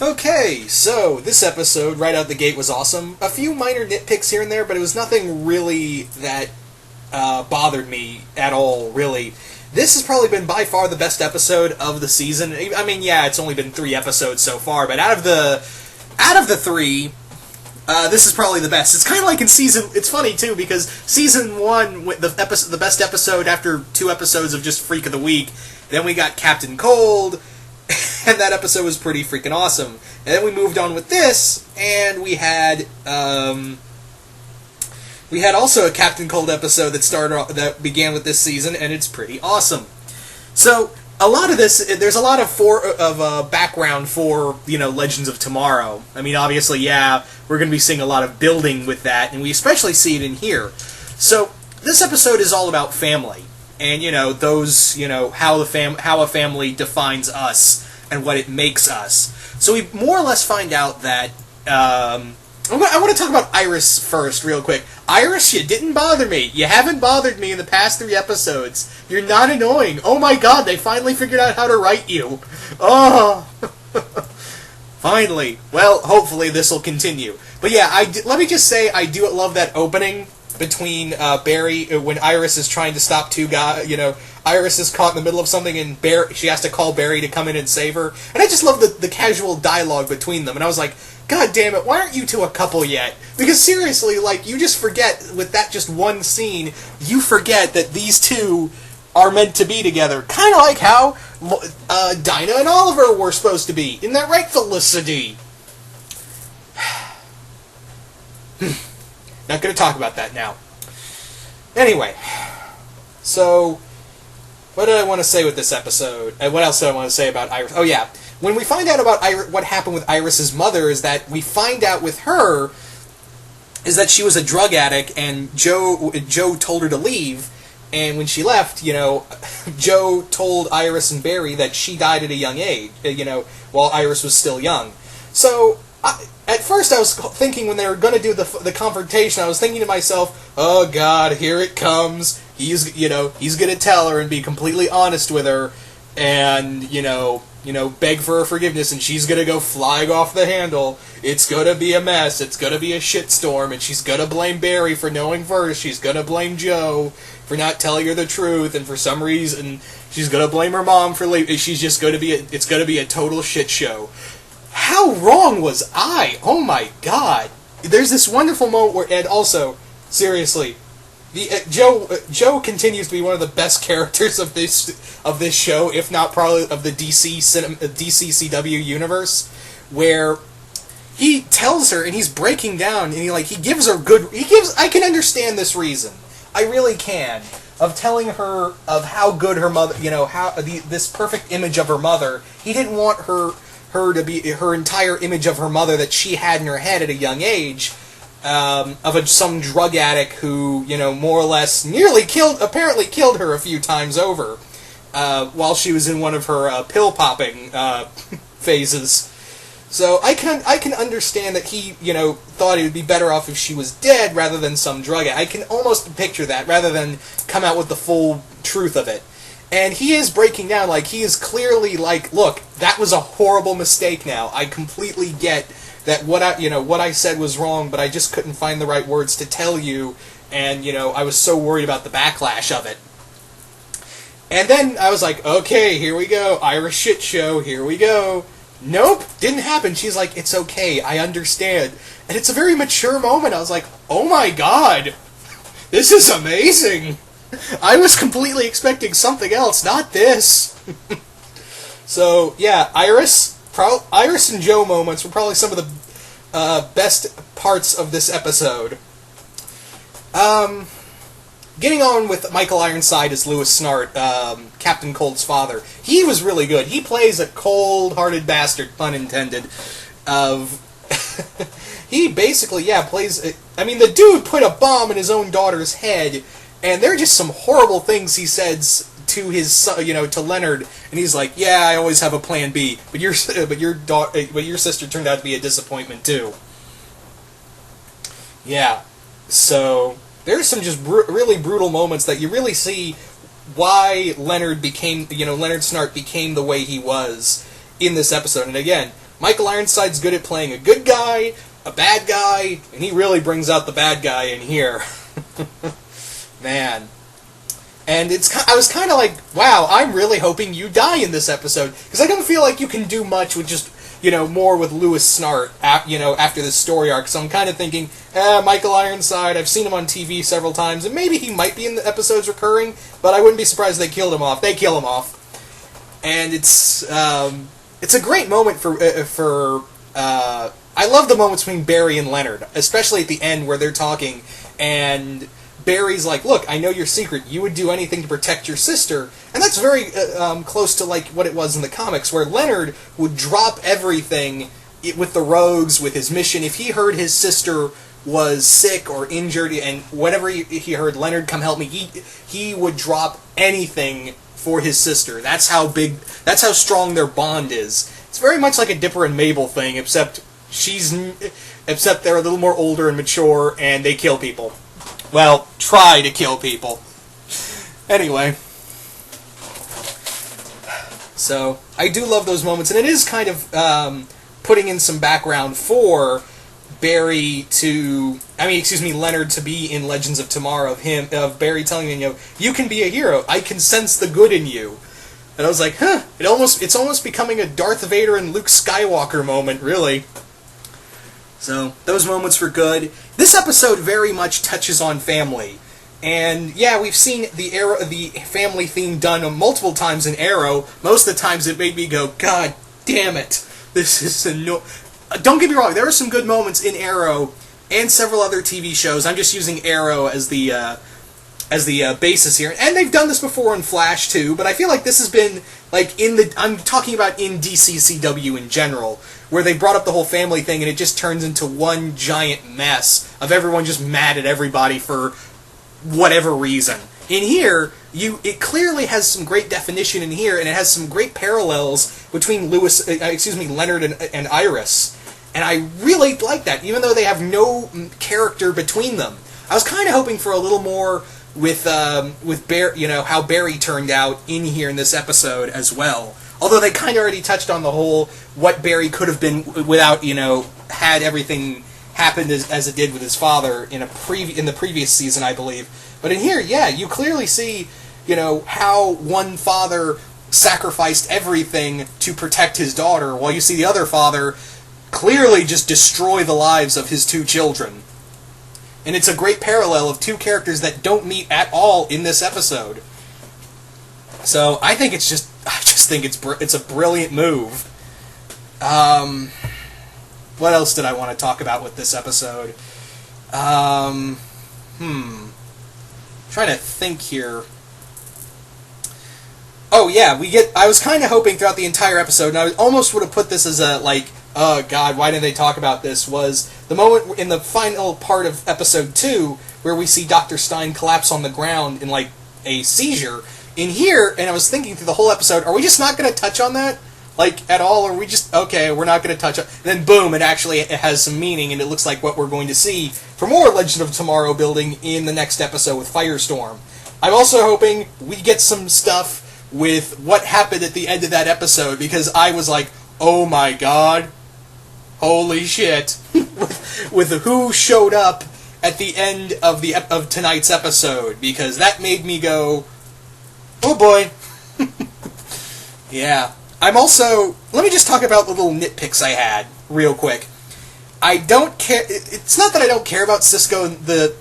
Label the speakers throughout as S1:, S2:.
S1: Okay, so this episode, right out the gate, was awesome. A few minor nitpicks here and there, but it was nothing really that bothered me at all, really. This has probably been by far the best episode of the season. I mean, yeah, it's only been 3 episodes so far, but out of the 3, this is probably the best. It's kind of like in season. It's funny too because season 1, the best episode after 2 episodes of just Freak of the Week. Then we got Captain Cold, and that episode was pretty freaking awesome. And then we moved on with this, and we had also a Captain Cold episode that began with this season, and it's pretty awesome. So a lot of this, there's a lot of background for Legends of Tomorrow. I mean, obviously, yeah, we're going to be seeing a lot of building with that, and we especially see it in here. So this episode is all about family, and how a family defines us and what it makes us. So we more or less find out that I want to talk about Iris first, real quick. Iris, you didn't bother me. You haven't bothered me in the past 3 episodes. You're not annoying. Oh my god, they finally figured out how to write you. Oh. Finally. Well, hopefully this will continue. But yeah, let me just say, I do love that opening between Barry, when Iris is trying to stop 2 guys, Iris is caught in the middle of something and she has to call Barry to come in and save her. And I just love the casual dialogue between them. And I was like, God damn it, why aren't you 2 a couple yet? Because seriously, you just forget, with that just one scene, you forget that these 2 are meant to be together. Kind of like how Dinah and Oliver were supposed to be. Isn't that right, Felicity? Not going to talk about that now. Anyway, so what did I want to say with this episode? What else did I want to say about Iris? Oh yeah, when we find out about what happened with Iris's mother, is that we find out with her is that she was a drug addict, and Joe told her to leave, and when she left, Joe told Iris and Barry that she died at a young age, while Iris was still young. So at first I was thinking, when they were going to do the confrontation, I was thinking to myself, oh god, here it comes. He's going to tell her and be completely honest with her, and, beg for her forgiveness, and she's going to go flying off the handle. It's going to be a mess. It's going to be a shitstorm, and she's going to blame Barry for knowing first. She's going to blame Joe for not telling her the truth, and for some reason, she's going to blame her mom for leaving. It's going to be a total shit show. How wrong was I? Oh my god. There's this wonderful moment where, and also, seriously, Joe continues to be one of the best characters of this show, if not probably of the DCCW universe, where he tells her, and he's breaking down, and he gives her I can understand this reason. I really can. Of telling her of how good her mother, this perfect image of her mother. He didn't want her to be her entire image of her mother that she had in her head at a young age, of some drug addict who, more or less apparently killed her a few times over, while she was in one of her pill popping phases. So I can understand that he, thought it would be better off if she was dead rather than some drug addict. I can almost picture that, rather than come out with the full truth of it. And he is breaking down, he is clearly look, that was a horrible mistake now. I completely get that what I said was wrong, but I just couldn't find the right words to tell you, and, I was so worried about the backlash of it. And then I was like, okay, here we go, Irish shit show, here we go. Nope, didn't happen. She's like, it's okay, I understand. And it's a very mature moment. I was like, oh my god, this is amazing. I was completely expecting something else, not this. So, yeah, Iris and Joe moments were probably some of the best parts of this episode. Getting on with Michael Ironside as Leonard Snart, Captain Cold's father. He was really good. He plays a cold-hearted bastard, pun intended, he basically, plays... the dude put a bomb in his own daughter's head, and there are just some horrible things he says to his son, to Leonard, and he's like, yeah, I always have a plan B, but your sister turned out to be a disappointment too. Yeah, so there's some just really brutal moments that you really see why Leonard Snart became the way he was in this episode. And again, Michael Ironside's good at playing a good guy, a bad guy, and he really brings out the bad guy in here. Man. And I was kind of like, wow, I'm really hoping you die in this episode, because I don't feel like you can do much with just, more with Leonard Snart, after this story arc. So I'm kind of thinking, Michael Ironside, I've seen him on TV several times, and maybe he might be in the episodes recurring, but I wouldn't be surprised if they killed him off. They kill him off. And it's a great moment for I love the moments between Barry and Leonard, especially at the end where they're talking, and Barry's like, look, I know your secret. You would do anything to protect your sister. And that's very close to like what it was in the comics, where Leonard would drop everything with the Rogues, with his mission. If he heard his sister was sick or injured, and whatever he heard, Leonard, come help me, he would drop anything for his sister. That's how strong their bond is. It's very much like a Dipper and Mabel thing, except they're a little more older and mature, and they kill people. Well, try to kill people. Anyway. So, I do love those moments, and it is kind of putting in some background for Leonard to be in Legends of Tomorrow, of Barry telling him, you can be a hero, I can sense the good in you. And I was like, it's almost becoming a Darth Vader and Luke Skywalker moment, really. So, those moments were good. This episode very much touches on family. And, yeah, we've seen the family theme done multiple times in Arrow. Most of the times it made me go, God damn it. This is Don't get me wrong, there are some good moments in Arrow and several other TV shows. I'm just using Arrow as the basis here. And they've done this before in Flash, too, but I feel like this has been, like, I'm talking about in DCCW in general, where they brought up the whole family thing, and it just turns into one giant mess of everyone just mad at everybody for whatever reason. In here, it clearly has some great definition in here, and it has some great parallels between Leonard and Iris. And I really like that, even though they have no character between them. I was kind of hoping for a little more with Barry, how Barry turned out in here in this episode as well. Although they kind of already touched on the whole what Barry could have been without, had everything happened as it did with his father in the previous season, I believe. But in here, yeah, you clearly see, how one father sacrificed everything to protect his daughter, while you see the other father clearly just destroy the lives of his two children. And it's a great parallel of two characters that don't meet at all in this episode. So I think I just think it's a brilliant move. What else did I want to talk about with this episode? Trying to think here. Oh yeah, I was kind of hoping throughout the entire episode, and I almost would have put this as a, oh god, why didn't they talk about this, was the moment in the final part of episode 2, where we see Dr. Stein collapse on the ground in, a seizure. In here, and I was thinking through the whole episode, are we just not going to touch on that? At all? Or are we just, okay, we're not going to touch on it. Then boom, it has some meaning, and it looks like what we're going to see for more Legend of Tomorrow building in the next episode with Firestorm. I'm also hoping we get some stuff with what happened at the end of that episode, because I was like, oh my god, holy shit, with who showed up at the end of tonight's episode, because that made me go, oh boy. Yeah. I'm also, let me just talk about the little nitpicks I had real quick. I don't care. It's not that I don't care about Cisco and the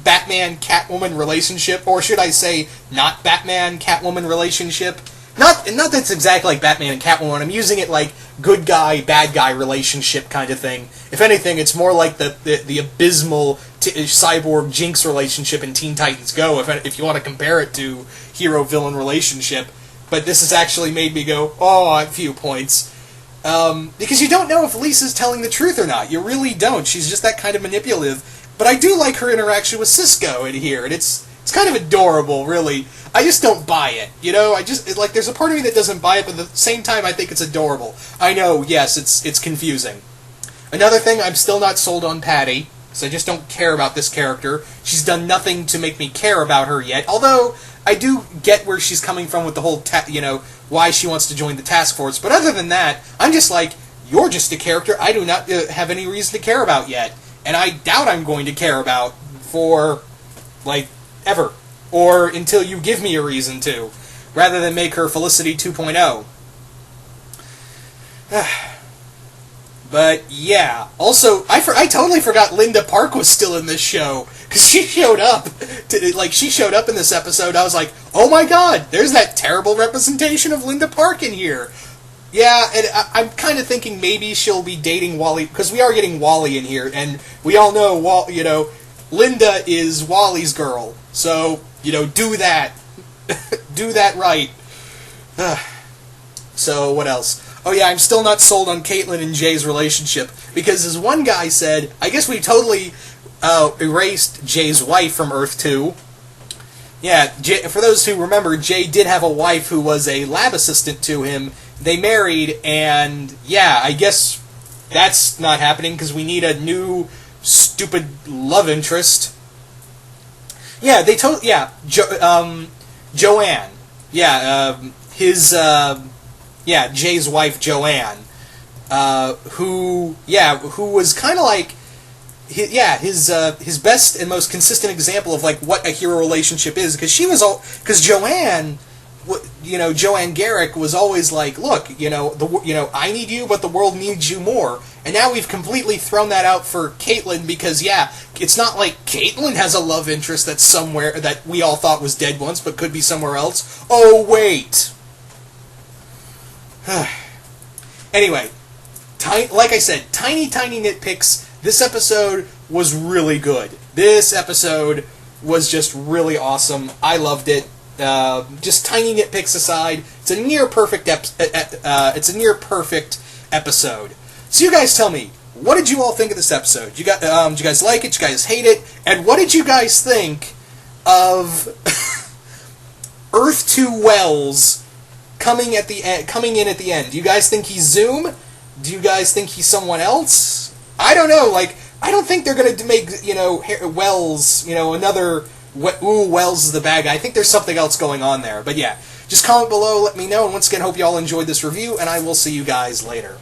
S1: Batman Catwoman relationship, or should I say, not Batman Catwoman relationship. Not that it's exactly like Batman and Catwoman. I'm using it like good guy, bad guy relationship kind of thing. If anything, it's more like the abysmal Cyborg Jinx relationship in Teen Titans Go, if you want to compare it to hero-villain relationship. But this has actually made me go, oh, a few points. Because you don't know if Lisa's telling the truth or not. You really don't. She's just that kind of manipulative. But I do like her interaction with Cisco in here, and it's kind of adorable, really. I just don't buy it, there's a part of me that doesn't buy it, but at the same time I think it's adorable. I know, yes, it's confusing. Another thing, I'm still not sold on Patty, because I just don't care about this character. She's done nothing to make me care about her yet, although I do get where she's coming from with the whole, why she wants to join the task force. But other than that, I'm just like, you're just a character I do not have any reason to care about yet. And I doubt I'm going to care about for, like, ever. Or until you give me a reason to. Rather than make her Felicity 2.0. But, yeah. Also, I totally forgot Linda Park was still in this show. Because she showed up. She showed up in this episode. I was like, oh my god, there's that terrible representation of Linda Park in here. Yeah, and I'm kind of thinking maybe she'll be dating Wally, because we are getting Wally in here, and we all know, Linda is Wally's girl. So, do that. Do that right. So, what else? Oh yeah, I'm still not sold on Caitlin and Jay's relationship, because as one guy said, I guess we totally erased Jay's wife from Earth 2. Yeah, for those who remember, Jay did have a wife who was a lab assistant to him. They married, and yeah, I guess that's not happening because we need a new stupid love interest. Yeah, Joanne. Yeah, Jay's wife Joanne, who was kind of like, his best and most consistent example of like what a hero relationship is, because Joanne Garrick was always like, look, I need you, but the world needs you more. And now we've completely thrown that out for Caitlin because, it's not like Caitlin has a love interest that's somewhere that we all thought was dead once, but could be somewhere else. Oh, wait. Anyway, like I said, tiny nitpicks. This episode was really good. This episode was just really awesome. I loved it. Just tiny nitpicks aside, it's a near perfect episode. So you guys tell me, what did you all think of this episode? Did you guys like it? Did you guys hate it? And what did you guys think of Earth 2 Wells coming in at the end? Do you guys think he's Zoom? Do you guys think he's someone else? I don't know. I don't think they're going to make Wells another. Wells is the bad guy. I think there's something else going on there. But yeah, just comment below, let me know. And once again, hope you all enjoyed this review, and I will see you guys later.